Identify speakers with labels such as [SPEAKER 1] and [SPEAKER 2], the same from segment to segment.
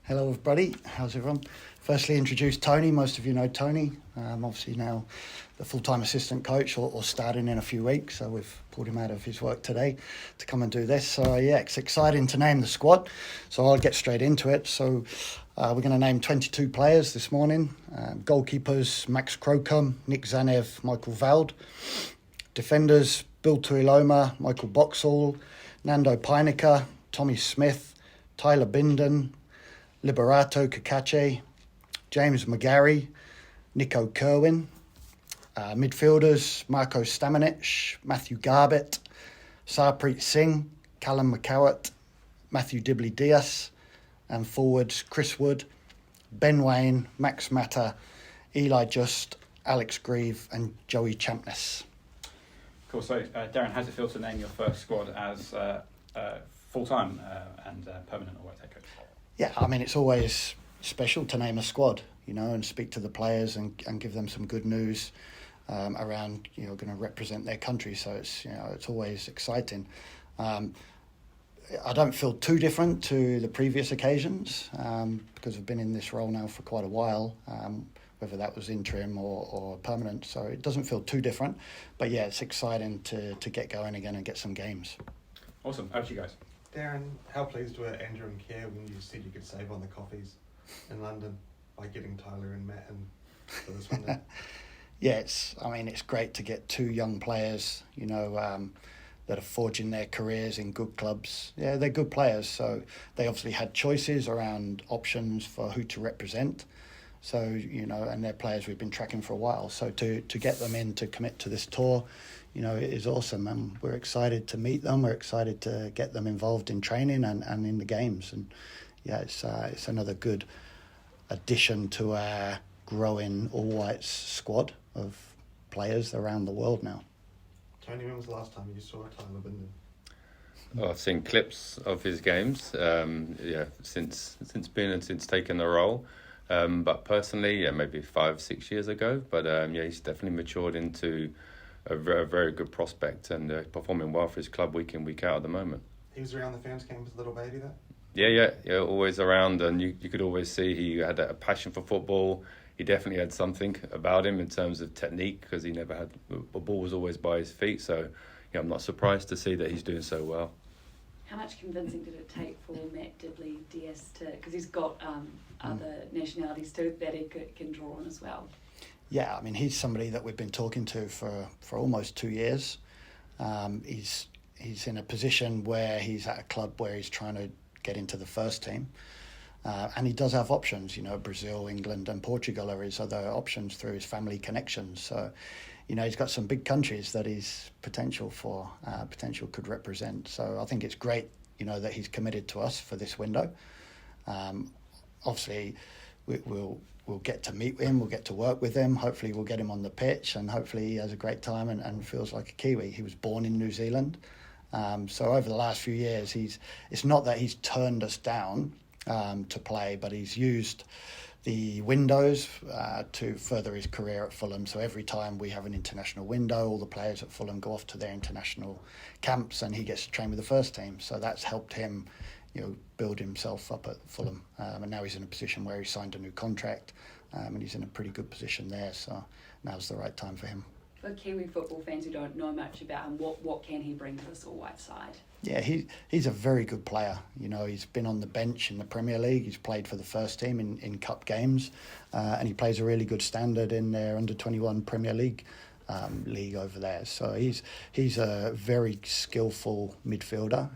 [SPEAKER 1] Hello everybody, how's everyone? Firstly, introduce Tony. Most of you know Tony. Obviously now the full-time assistant coach or starting in a few weeks. So we've pulled him out of his work today to come and do this. So yeah, it's exciting to name the squad. So I'll get straight into it. So we're going to name 22 players this morning. Goalkeepers, Max Crocombe, Nick Zanev, Michael Vald. Defenders, Bill Tuiloma, Michael Boxall, Nando Peinecker, Tommy Smith, Tyler Binden, Liberato Kakache, James McGarry, Nico Kerwin. Midfielders, Marco Stamanic, Matthew Garbett, Sarpreet Singh, Callum McCowett, Matthew Dibley-Diaz, and forwards, Chris Wood, Ben Wayne, Max Mata, Eli Just, Alex Grieve, and Joey Champness.
[SPEAKER 2] Cool. So, Darren, how's it feel to name your first squad as full-time and permanent All Whites head coach?
[SPEAKER 1] Yeah, I mean, it's always special to name a squad, and speak to the players and give them some good news around, going to represent their country. So it's always exciting. I don't feel too different to the previous occasions because I've been in this role now for quite a while, whether that was interim or permanent. So it doesn't feel too different. But yeah, it's exciting to get going again and get some games.
[SPEAKER 2] Awesome. Over to you guys.
[SPEAKER 3] Darren, how pleased were Andrew and Kerr when you said you could save on the coffees in London by getting Tyler and Matt in for this one day?
[SPEAKER 1] Yeah, it's great to get two young players, that are forging their careers in good clubs. Yeah, they're good players, so they obviously had choices around options for who to represent. So, and they're players we've been tracking for a while. So to get them in to commit to this tour, it is awesome, and we're excited to meet them. We're excited to get them involved in training and in the games. And yeah, it's another good addition to our growing All Whites squad of players around the world now.
[SPEAKER 3] Tony, when was the last time you saw Tyler Binden?
[SPEAKER 4] Oh, I've seen clips of his games. Since taking the role. But personally, maybe 5-6 years ago. But he's definitely matured into a very good prospect and performing well for his club week in, week out at the moment.
[SPEAKER 3] He was around the fans' games as a little baby, though?
[SPEAKER 4] Yeah, always around, and you could always see he had a passion for football. He definitely had something about him in terms of technique, because he never had, the ball was always by his feet. So I'm not surprised to see that he's doing so well.
[SPEAKER 5] How much convincing did it take for Matt Dibley-Diaz because he's got other nationalities too that he can draw on as well?
[SPEAKER 1] Yeah, I mean, he's somebody that we've been talking to for almost 2 years. He's in a position where he's at a club where he's trying to get into the first team. And he does have options, Brazil, England and Portugal are his other options through his family connections. So, he's got some big countries that he's potential could represent. So I think it's great, that he's committed to us for this window. Obviously, we'll get to meet him, we'll get to work with him. Hopefully we'll get him on the pitch, and hopefully he has a great time and feels like a Kiwi. He was born in New Zealand. So over the last few years, it's not that he's turned us down to play, but he's used the windows to further his career at Fulham. So every time we have an international window, all the players at Fulham go off to their international camps and he gets to train with the first team. So that's helped him, build himself up at Fulham. And now he's in a position where he signed a new contract and he's in a pretty good position there. So now's the right time for him.
[SPEAKER 5] For Kiwi football fans who don't know much about him, what can he bring to this All White side?
[SPEAKER 1] Yeah, he's a very good player. He's been on the bench in the Premier League. He's played for the first team in cup games, and he plays a really good standard in their under-21 Premier League league over there. So he's a very skillful midfielder,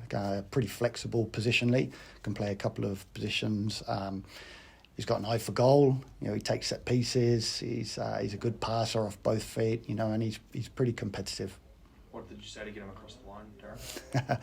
[SPEAKER 1] pretty flexible positionally, can play a couple of positions. He's got an eye for goal. He takes set pieces. He's a good passer off both feet. And he's pretty competitive.
[SPEAKER 6] What did you say to get him across the line, Darren?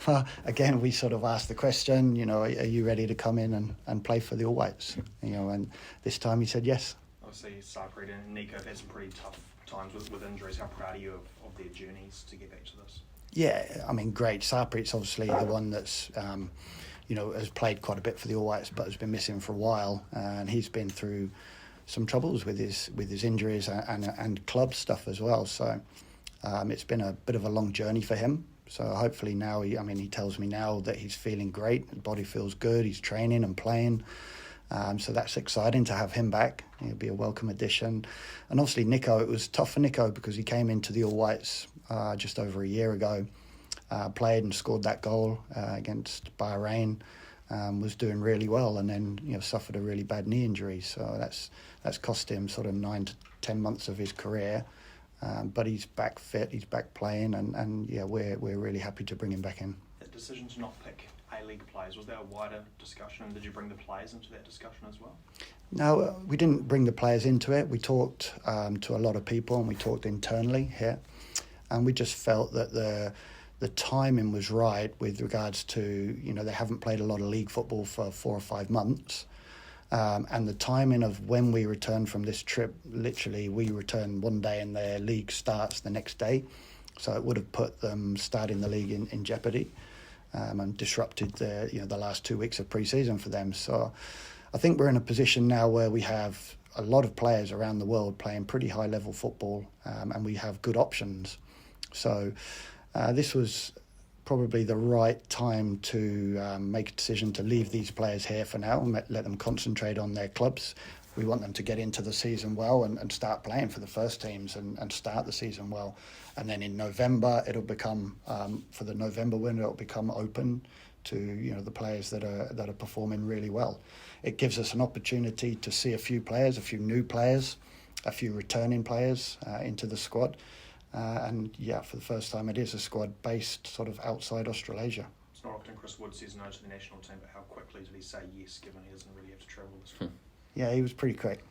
[SPEAKER 1] Well, again, we sort of asked the question, are you ready to come in and play for the All Whites? And this time he said yes.
[SPEAKER 6] Obviously, Sarpreet and Nico have had some pretty tough times with injuries. How proud are you of their journeys to get back to this?
[SPEAKER 1] Yeah, I mean, great. Sarpreet's obviously the one that's, has played quite a bit for the All Whites, but has been missing for a while. And he's been through some troubles with his injuries and club stuff as well. So it's been a bit of a long journey for him. So hopefully now, he tells me now that he's feeling great, the body feels good, he's training and playing. So that's exciting to have him back. He'll be a welcome addition. And obviously Nico, it was tough for Nico because he came into the All Whites just over a year ago, played and scored that goal against Bahrain, was doing really well, and then suffered a really bad knee injury. So that's cost him sort of 9 to 10 months of his career. But he's back fit, he's back playing, and we're really happy to bring him back in.
[SPEAKER 6] That decision to not pick A-League players, was that a wider discussion, and did you bring the players into that discussion as well?
[SPEAKER 1] No, we didn't bring the players into it. We talked to a lot of people, and we talked internally here, and we just felt that the timing was right with regards to, they haven't played a lot of league football for 4 or 5 months. And the timing of when we returned from this trip, literally we returned one day and their league starts the next day. So it would have put them starting the league in jeopardy, and disrupted the last 2 weeks of pre-season for them. So I think we're in a position now where we have a lot of players around the world playing pretty high level football, and we have good options. So this was probably the right time to make a decision to leave these players here for now and let them concentrate on their clubs. We want them to get into the season well and start playing for the first teams and start the season well. And then in November, it'll become, for the November window, it'll become open to the players that are performing really well. It gives us an opportunity to see a few players, a few new players, a few returning players into the squad. For the first time, it is a squad based sort of outside Australasia.
[SPEAKER 6] It's not often Chris Wood says no to the national team, but how quickly did he say yes, given he doesn't really have to travel this week?
[SPEAKER 1] Yeah, he was pretty quick.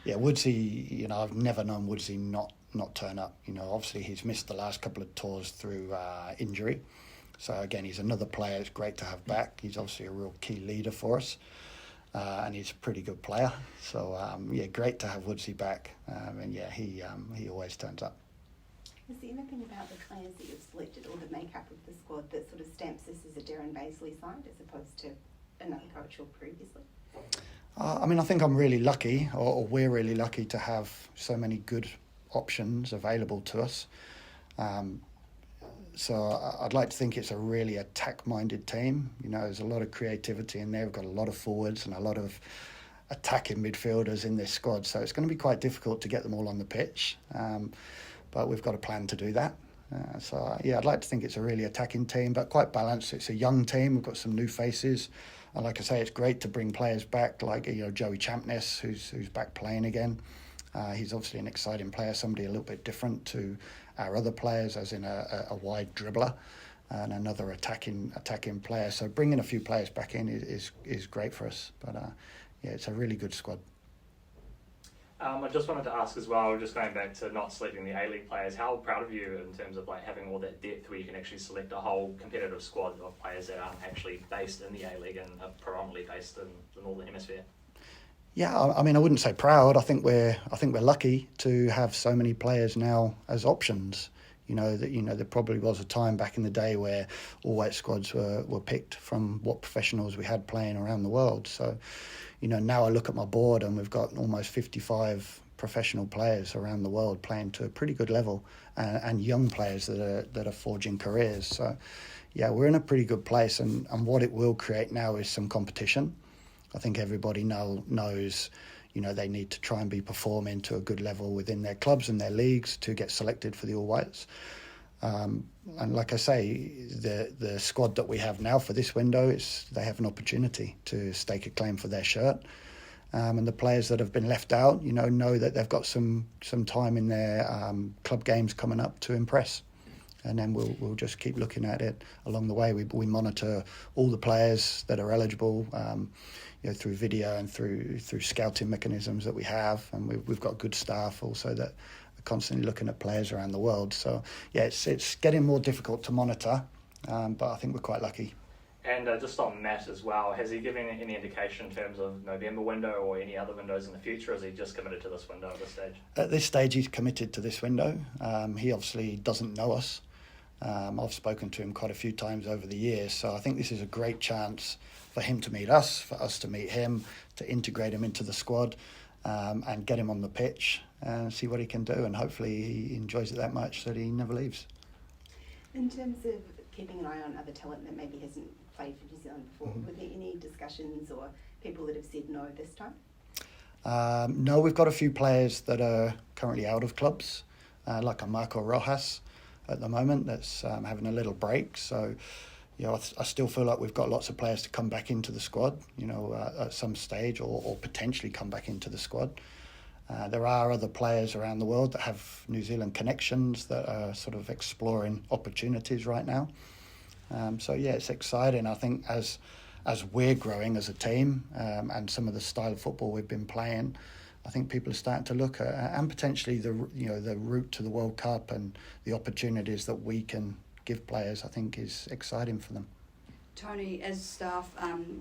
[SPEAKER 1] Woodsy, I've never known Woodsy not turn up. Obviously he's missed the last couple of tours through injury. So again, he's another player it's great to have back. He's obviously a real key leader for us. And he's a pretty good player. So, great to have Woodsy back. He always turns up.
[SPEAKER 7] Is there anything about the players that you've selected or the makeup of the squad that sort of stamps this as a Darren Bazeley side as opposed to another coach or previously?
[SPEAKER 1] I think I'm really lucky, or we're really lucky to have so many good options available to us. So I'd like to think it's a really attack-minded team. There's a lot of creativity in there. We've got a lot of forwards and a lot of attacking midfielders in this squad. So it's going to be quite difficult to get them all on the pitch. But we've got a plan to do that. I'd like to think it's a really attacking team, but quite balanced. It's a young team. We've got some new faces. And like I say, it's great to bring players back like Joey Champness, who's back playing again. He's obviously an exciting player, somebody a little bit different to our other players, as in a wide dribbler and another attacking player. So bringing a few players back in is great for us. But it's a really good squad.
[SPEAKER 8] I just wanted to ask as well, just going back to not selecting the A-League players, how proud of you in terms of having all that depth where you can actually select a whole competitive squad of players that aren't actually based in the A-League and are predominantly based in the Northern Hemisphere?
[SPEAKER 1] Yeah, I wouldn't say proud. I think we're lucky to have so many players now as options. There probably was a time back in the day where all white squads were picked from what professionals we had playing around the world. So, now I look at my board and we've got almost 55 professional players around the world playing to a pretty good level, and young players that are forging careers. So, yeah, we're in a pretty good place, and what it will create now is some competition. I think everybody knows, they need to try and be performing to a good level within their clubs and their leagues to get selected for the All Whites. And like I say, the squad that we have now for this window, they have an opportunity to stake a claim for their shirt. And the players that have been left out, know that they've got some time in their club games coming up to impress. And then we'll just keep looking at it along the way. We monitor all the players that are eligible, through video and through scouting mechanisms that we have, and we've got good staff also that are constantly looking at players around the world. So yeah, it's getting more difficult to monitor, but I think we're quite lucky.
[SPEAKER 8] And just on Matt as well, has he given any indication in terms of November window or any other windows in the future, or is he just committed to this window at this stage?
[SPEAKER 1] At this stage, he's committed to this window. He obviously doesn't know us. I've spoken to him quite a few times over the years, so I think this is a great chance for him to meet us, for us to meet him, to integrate him into the squad, and get him on the pitch and see what he can do, and hopefully he enjoys it that much that he never leaves.
[SPEAKER 7] In terms of keeping an eye on other talent that maybe hasn't played for New Zealand before,
[SPEAKER 1] Mhm.
[SPEAKER 7] were there any discussions or people that have said no this time?
[SPEAKER 1] No, we've got a few players that are currently out of clubs, like a Marco Rojas at the moment that's having a little break. So, I still feel like we've got lots of players to come back into the squad, at some stage or potentially come back into the squad. There are other players around the world that have New Zealand connections that are sort of exploring opportunities right now. It's exciting. I think as we're growing as a team and some of the style of football we've been playing, I think people are starting to look at and potentially the route to the World Cup and the opportunities that we can give players. I think is exciting for them.
[SPEAKER 5] Tony, as staff,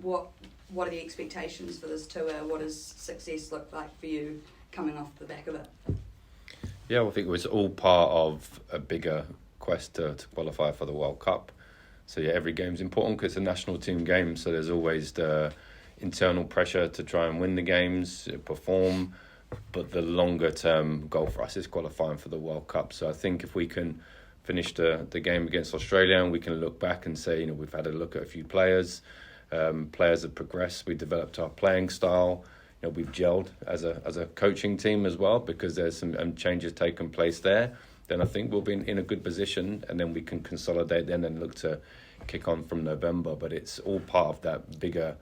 [SPEAKER 5] what are the expectations for this tour? What does success look like for you coming off the back of it?
[SPEAKER 4] Yeah, I think it was all part of a bigger quest to qualify for the World Cup. So every game's important because it's a national team game. So there's always the internal pressure to try and win the games, perform. But the longer term goal for us is qualifying for the World Cup. So I think if we can finish the game against Australia and we can look back and say, we've had a look at a few players. Players have progressed. We developed our playing style. We've gelled as a coaching team as well because there's some changes taking place there. Then I think we'll be in a good position and then we can consolidate then and look to kick on from November. But it's all part of that bigger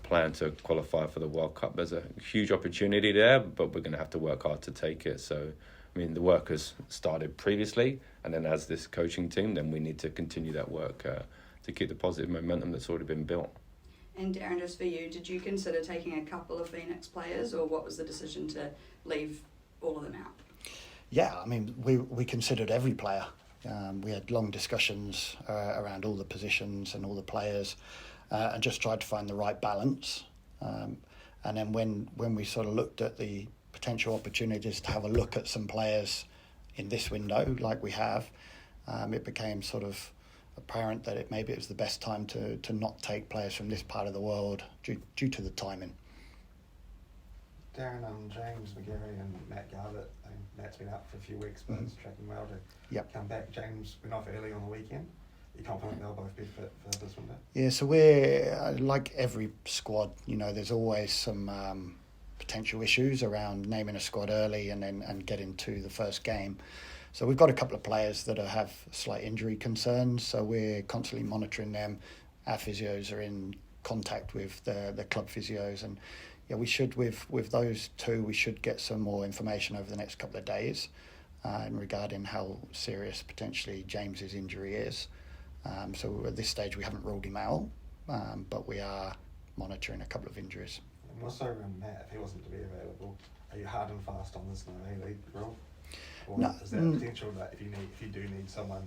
[SPEAKER 4] plan to qualify for the World Cup. There's a huge opportunity there, but we're going to have to work hard to take it. So, the work has started previously, and then as this coaching team, then we need to continue that work to keep the positive momentum that's already been built.
[SPEAKER 5] And Darren, just for you, did you consider taking a couple of Phoenix players, or what was the decision to leave all of them out?
[SPEAKER 1] Yeah, we considered every player. We had long discussions around all the positions and all the players, and just tried to find the right balance. And then when we sort of looked at the potential opportunities to have a look at some players in this window, like we have, it became sort of apparent that maybe it was the best time to not take players from this part of the world due to the timing.
[SPEAKER 3] Darren, James McGarry and Matt Garbutt. Matt's been out for a few weeks, but he's tracking well to come back. James went off early on the weekend. You're confident they'll both be fit for this window?
[SPEAKER 1] Yeah, so we're like every squad. There's always some potential issues around naming a squad early and getting to the first game. So we've got a couple of players that have slight injury concerns, so we're constantly monitoring them. Our physios are in contact with the club physios, and we should with those two we should get some more information over the next couple of days regarding how serious potentially James's injury is. So at this stage we haven't ruled him out, but we are monitoring a couple of injuries.
[SPEAKER 3] And also around Matt, if he wasn't to be available, are you hard and fast on this no A-League rule? Or
[SPEAKER 1] No,
[SPEAKER 3] is there potential that if you do need someone,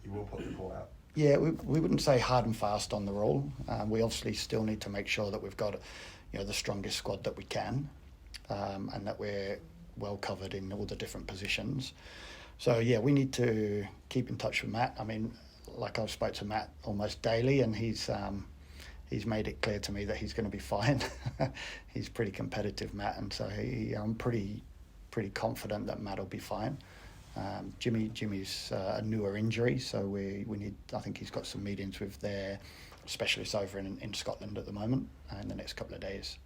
[SPEAKER 3] you will put the call out?
[SPEAKER 1] Yeah, we wouldn't say hard and fast on the rule. We obviously still need to make sure that we've got the strongest squad that we can, and that we're well covered in all the different positions. So we need to keep in touch with Matt. Like I've spoke to Matt almost daily, and he's made it clear to me that he's going to be fine. He's pretty competitive, Matt, and so I'm pretty confident that Matt will be fine. Jimmy's a newer injury, so we need. I think he's got some meetings with their specialists over in Scotland at the moment in the next couple of days.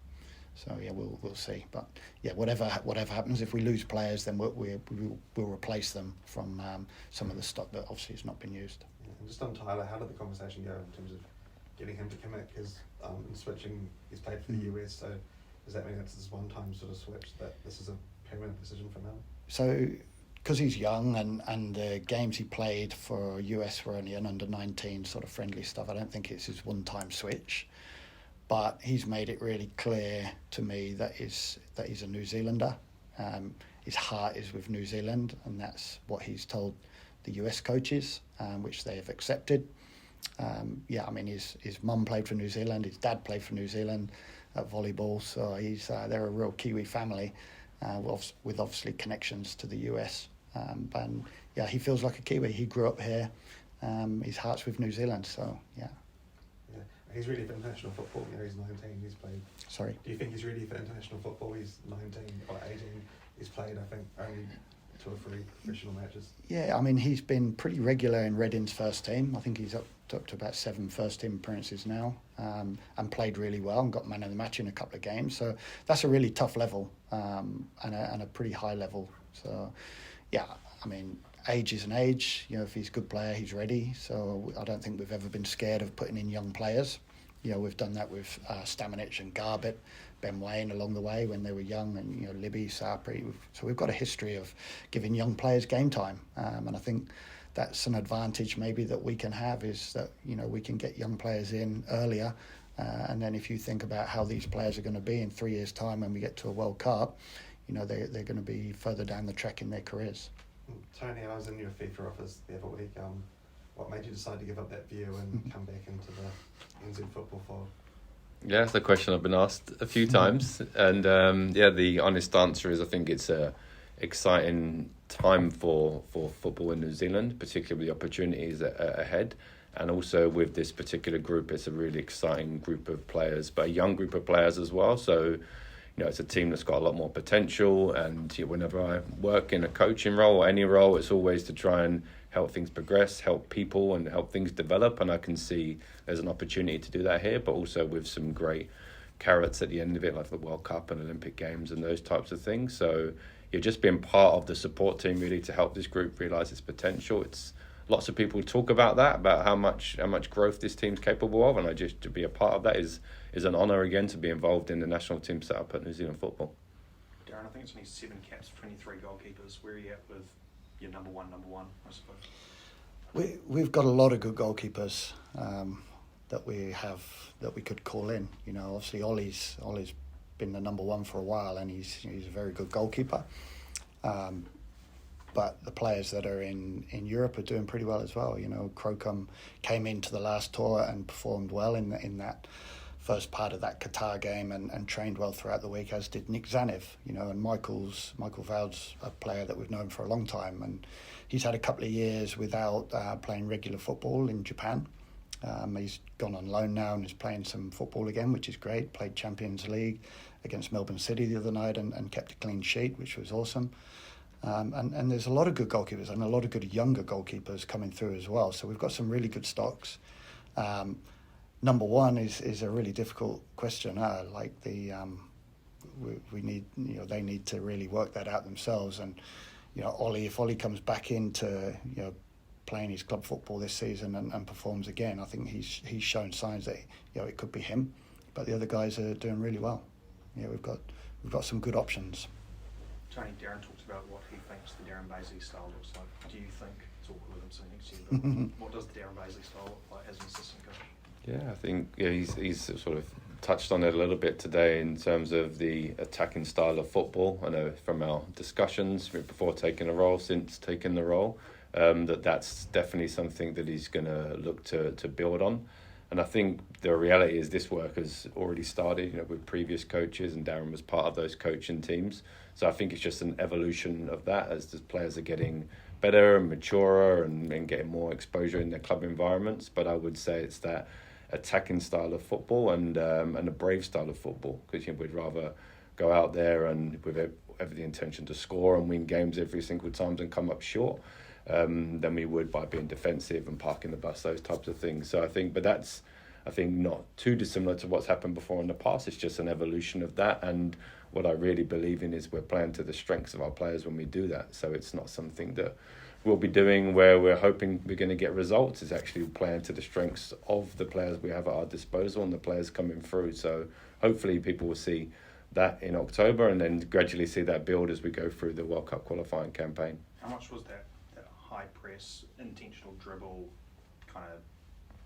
[SPEAKER 1] So we'll see. But whatever happens, if we lose players, then we'll replace them from some of the stock that obviously has not been used.
[SPEAKER 3] And just on Tyler, how did the conversation go in terms of getting him to commit? Because in switching, he's played for the US, so does that mean it's this one-time sort of switch that this is a permanent decision for now?
[SPEAKER 1] So, because he's young and the games he played for US were only an under-19 sort of friendly stuff, I don't think it's his one-time switch. But he's made it really clear to me that he's a New Zealander. His heart is with New Zealand, and that's what he's told the US coaches, which they have accepted. His mum played for New Zealand, his dad played for New Zealand at volleyball, so they're a real Kiwi family with obviously connections to the US. He feels like a Kiwi. He grew up here. His heart's with New Zealand, so yeah.
[SPEAKER 3] He's ready for international football. He's 19. He's played. Sorry. Do you think he's ready for international football? He's 19 or 18. He's played, I think, only 2 or 3 professional matches?
[SPEAKER 1] Yeah, I mean, he's been pretty regular in Reading's first team. I think he's up to about 7 first team appearances now, and played really well and got man of the match in a couple of games. So that's a really tough level, and a pretty high level. So, yeah, I mean, age is an age. You know, if he's a good player, he's ready. So I don't think we've ever been scared of putting in young players. You know, we've done that with Stamanic and Garbett, Ben Wayne along the way when they were young, and, you know, Libby, Sarpri. So we've got a history of giving young players game time, and I think that's an advantage maybe that we can have, is that, you know, we can get young players in earlier, and then if you think about how these players are going to be in 3 years' time when we get to a World Cup, you know, they're going to be further down the track in their careers.
[SPEAKER 3] Tony, I was in your FIFA office the other week. What made you decide to give up that view and come back into the NZ football fold?
[SPEAKER 4] Yeah, that's the question I've been asked a few times, and the honest answer is I think it's a exciting time for football in New Zealand, particularly the opportunities ahead, and also with this particular group, it's a really exciting group of players, but a young group of players as well. So, you know, it's a team that's got a lot more potential, and whenever I work in a coaching role or any role, it's always to try and help things progress, help people and help things develop, and I can see there's an opportunity to do that here, but also with some great carrots at the end of it, like the World Cup and Olympic Games and those types of things. So you're just being part of the support team really to help this group realise its potential. It's lots of people talk about that, about how much growth this team's capable of, and I just to be a part of that is an honour again to be involved in the national team set up at New Zealand football.
[SPEAKER 6] Darren, I think it's only 7 caps, 23 goalkeepers. Where are you at with your number one, I suppose?
[SPEAKER 1] We've got a lot of good goalkeepers that we could call in. You know, obviously Ollie's been the number one for a while, and he's a very good goalkeeper. But the players that are in Europe are doing pretty well as well. You know, Crocombe came into the last tour and performed well in that first part of that Qatar game, and trained well throughout the week, as did Nick Zanev. You know, and Michael Vowd's a player that we've known for a long time, and he's had a couple of years without playing regular football in Japan. He's gone on loan now and is playing some football again, which is great. Played Champions League against Melbourne City the other night and kept a clean sheet, which was awesome. And there's a lot of good goalkeepers and a lot of good younger goalkeepers coming through as well. So we've got some really good stocks. Number one is a really difficult question. We need, you know, they need to really work that out themselves. And, you know, if Ollie comes back into, you know, playing his club football this season and performs again, I think he's shown signs that, you know, it could be him. But the other guys are doing really well. Yeah, we've got some good options.
[SPEAKER 6] Tony, Darren talked about what he thinks the Darren Bazeley style looks like. Do you think, it's awkward with him sitting next to you, but what does the Darren Bazeley style look like as an assistant coach?
[SPEAKER 4] Yeah, I think he's sort of touched on it a little bit today in terms of the attacking style of football. I know from our discussions before taking a role, since taking the role, that's definitely something that he's going to look to build on. And I think the reality is this work has already started, you know, with previous coaches, and Darren was part of those coaching teams. So I think it's just an evolution of that as the players are getting better and maturer and getting more exposure in their club environments. But I would say it's that attacking style of football and a brave style of football, because, you know, we'd rather go out there and with every intention to score and win games every single time and come up short than we would by being defensive and parking the bus, those types of things. So I think not too dissimilar to what's happened before in the past. It's just an evolution of that, and what I really believe in is we're playing to the strengths of our players when we do that. So it's not something that we'll be doing where we're hoping we're going to get results. It's actually playing to the strengths of the players we have at our disposal and the players coming through. So hopefully people will see that in October and then gradually see that build as we go through the World Cup qualifying campaign.
[SPEAKER 6] How much was that high press, intentional dribble, kind of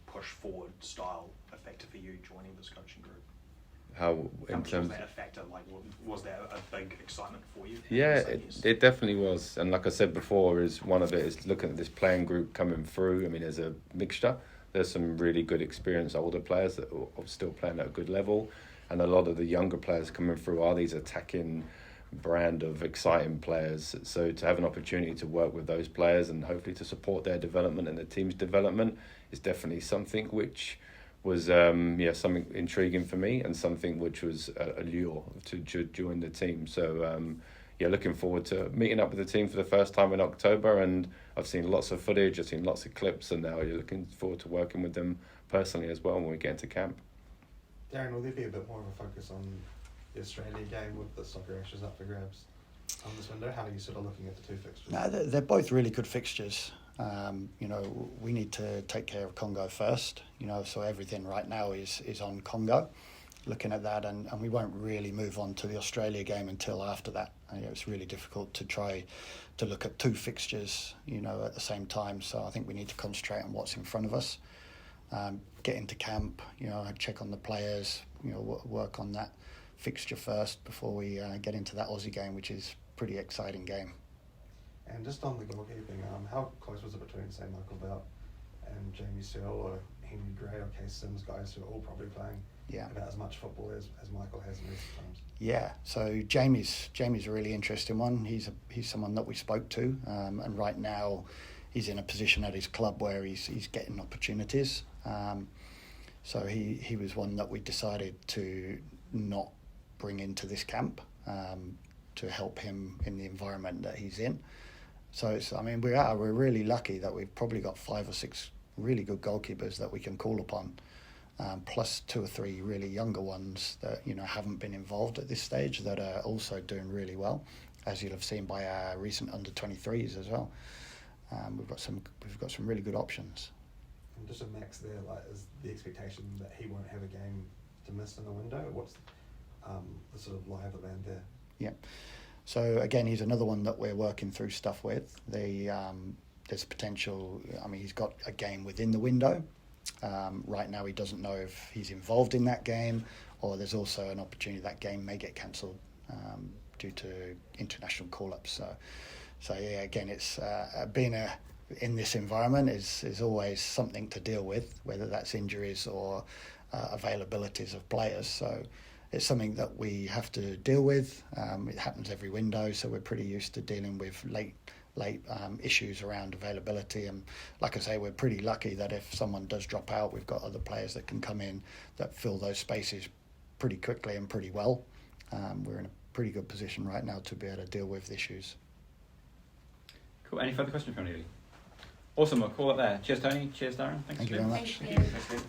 [SPEAKER 6] push forward style a factor for you joining this coaching group?
[SPEAKER 4] How
[SPEAKER 6] much was that a factor? Like, was that a big excitement for you?
[SPEAKER 4] Yeah, it definitely was. And like I said before, one of it is looking at this playing group coming through. I mean, there's a mixture. There's some really good experienced older players that are still playing at a good level, and a lot of the younger players coming through are these attacking brand of exciting players. So to have an opportunity to work with those players and hopefully to support their development and the team's development is definitely something which was something intriguing for me and something which was a lure to join the team. So yeah, looking forward to meeting up with the team for the first time in October. And I've seen lots of footage, I've seen lots of clips, and now you're looking forward to working with them personally as well when we get into camp.
[SPEAKER 3] Darren, will there be a bit more of a focus on the Australia game with the soccer ashes up for grabs on this window? How are you sort of looking at the two fixtures?
[SPEAKER 1] No, they're both really good fixtures. We need to take care of Congo first, so everything right now is on Congo, looking at that, and we won't really move on to the Australia game until after that. It's really difficult to try to look at two fixtures, at the same time, so I think we need to concentrate on what's in front of us. Get into camp, check on the players, work on that fixture first before we get into that Aussie game, which is a pretty exciting game.
[SPEAKER 3] And just on the goalkeeping, how close was it between, say, Michael Bout and Jamie Searle or Henry Gray or Case Sims, guys who are all probably playing about as much football as Michael has in recent times?
[SPEAKER 1] Yeah, so Jamie's a really interesting one. He's someone that we spoke to, and right now he's in a position at his club where he's getting opportunities. So he was one that we decided to not bring into this camp to help him in the environment that he's in. So we're really lucky that we've probably got 5 or 6 really good goalkeepers that we can call upon, plus 2 or 3 really younger ones that haven't been involved at this stage that are also doing really well, as you'll have seen by our recent under-23s as well. We've got some really good options.
[SPEAKER 3] And just a Max there, is the expectation that he won't have a game to miss in the window? What's the sort of lie of the land there?
[SPEAKER 1] Yeah. So again, he's another one that we're working through stuff with. There's potential. He's got a game within the window. Right now, he doesn't know if he's involved in that game, or there's also an opportunity that game may get cancelled due to international call-ups. So yeah, again, it's being in this environment is always something to deal with, whether that's injuries or availabilities of players. So it's something that we have to deal with. It happens every window, so we're pretty used to dealing with late issues around availability. And like I say, we're pretty lucky that if someone does drop out, we've got other players that can come in that fill those spaces pretty quickly and pretty well. We're in a pretty good position right now to be able to deal with issues.
[SPEAKER 2] Cool. Any further questions from anybody? Awesome. We'll call it there. Cheers, Tony. Cheers, Darren.
[SPEAKER 1] Thank you very much.
[SPEAKER 7] Thank you.
[SPEAKER 2] Thank you.